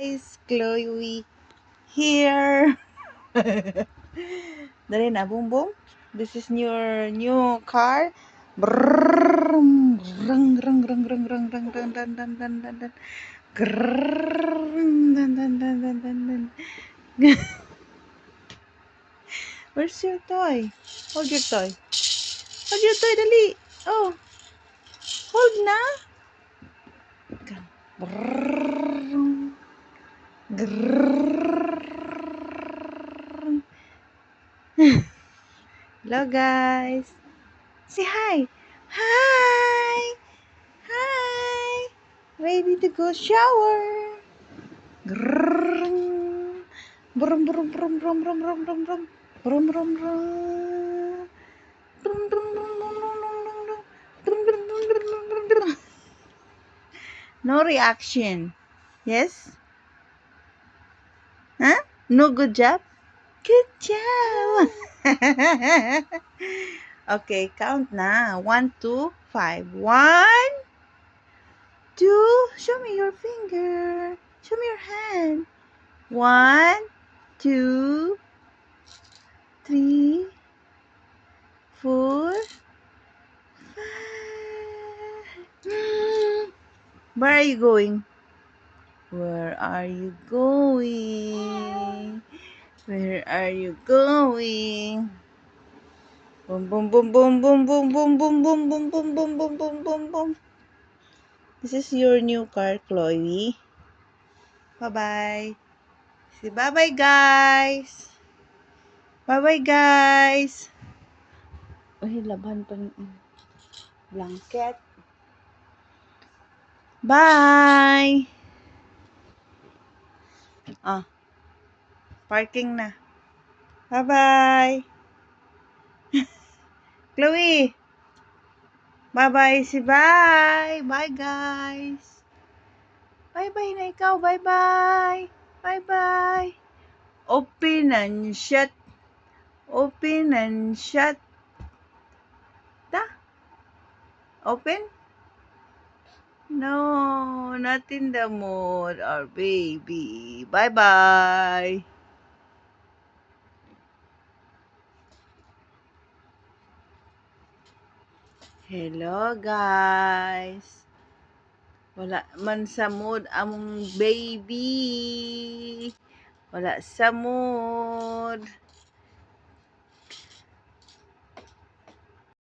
guys, Chloe here. Dali na, boom boom. This is your new car. Brrrr, rang rang rang rang rang rang rang dan dan dan dan dan. Grrrr, dan dan dan dan dan dan. Where's your toy? Hold your toy. Hold your toy, dali. Oh, hold na. Brrrr, grrrr. Hello guys. Say hi. Hi. Hi. Ready to go shower. Grrrr. Brum brum brum brum brum brum brum brum. Brum brum brum. Brum brum brum brum brum brum brum. Brum brum brum brum brum brum. No reaction. Yes? Huh? No good job? Good job. Okay, count na. 1, 2, 5. 1, 2. Show me your finger. Show me your hand. 1, 2, 3, 4, 5. Where are you going? Where are you going? Where are you going? Boom, boom, boom, boom, boom, boom, boom, boom, boom, boom, boom, boom, boom, boom, boom, boom. This is your new car, Chloe. Bye-bye. Say bye-bye, guys. Bye-bye, guys. Uy, laban pa ng blanket. Bye. Parking na. Bye-bye. Chloe. Bye-bye. Say bye. Bye, guys. Bye-bye na ikaw. Bye-bye. Bye-bye. Open and shut. Open and shut. Da? Open? No, not in the mood, our baby. Bye-bye. Hello, guys. Wala man sa mood among baby. Wala sa mood.